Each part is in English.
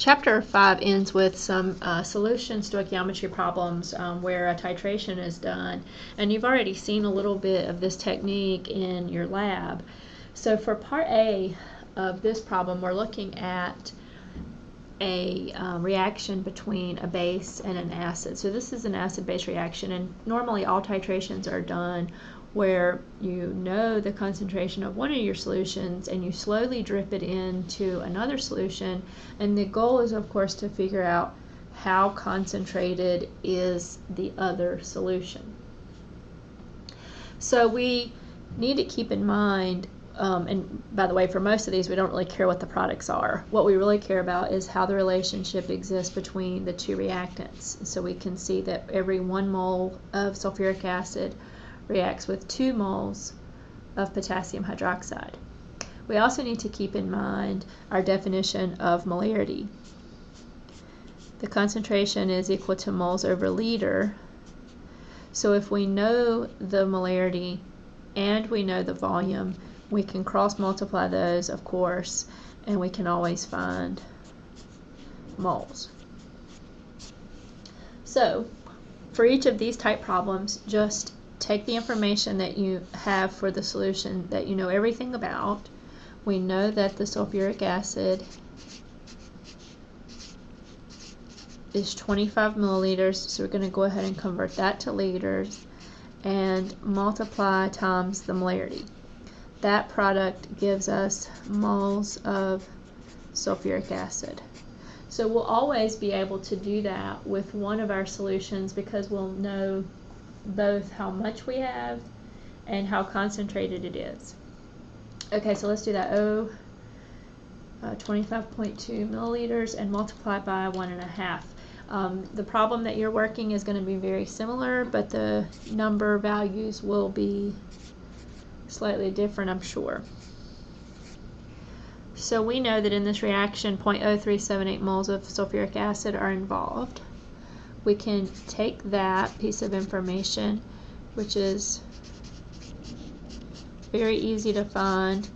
Chapter 5 ends with some solution stoichiometry problems where a titration is done, and you've already seen a little bit of this technique in your lab. So for part A of this problem, we're looking at a reaction between a base and an acid. So this is an acid-base reaction, and normally all titrations are done where you know the concentration of one of your solutions and you slowly drip it into another solution, and the goal is of course to figure out how concentrated is the other solution. So we need to keep in mind, and by the way, for most of these we don't really care what the products are. What we really care about is how the relationship exists between the two reactants. So we can see that every 1 mole of sulfuric acid reacts with 2 moles of potassium hydroxide. We also need to keep in mind our definition of molarity. The concentration is equal to moles over liter. So if we know the molarity and we know the volume, we can cross multiply those, of course, and we can always find moles. So for each of these type problems, just take the information that you have for the solution that you know everything about. We know that the sulfuric acid is 25 milliliters, so we're going to go ahead and convert that to liters and multiply times the molarity. That product gives us moles of sulfuric acid. So we'll always be able to do that with one of our solutions because we'll know both how much we have and how concentrated it is. Okay, so let's do that. 25.2 milliliters and multiply by 1.5. The problem that you're working is going to be very similar, but the number values will be slightly different, I'm sure. So we know that in this reaction 0.0378 moles of sulfuric acid are involved. We can take that piece of information, which is very easy to find,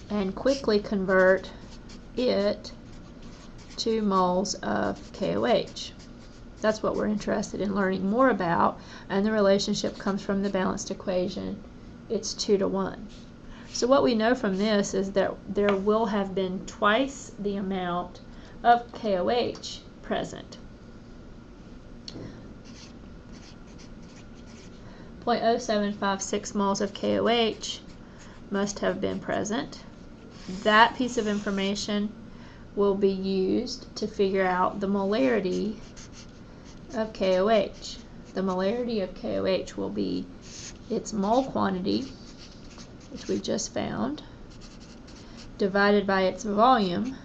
and quickly convert it to moles of KOH. That's what we're interested in learning more about, and the relationship comes from the balanced equation. It's 2 to 1. So what we know from this is that there will have been twice the amount of KOH present. 0.0756 moles of KOH must have been present. That piece of information will be used to figure out the molarity of KOH. The molarity of KOH will be its mole quantity, which we just found, divided by its volume,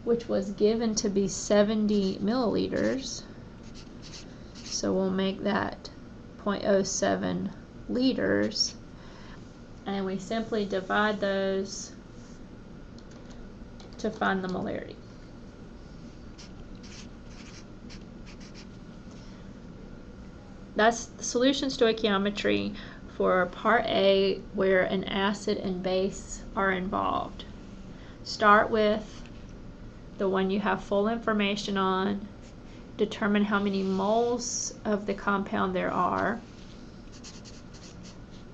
which was given to be 70 milliliters. So we'll make that 0.07 liters, and we simply divide those to find the molarity. That's the solution stoichiometry for part A, where an acid and base are involved. Start with the one you have full information on. Determine how many moles of the compound there are.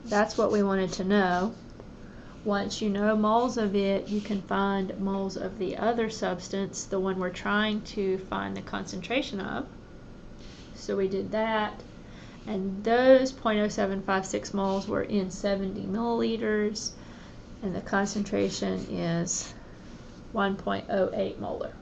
That's what we wanted to know. Once you know moles of it, you can find moles of the other substance, the one we're trying to find the concentration of. So we did that, and those 0.0756 moles were in 70 milliliters, and the concentration is 1.08 molar.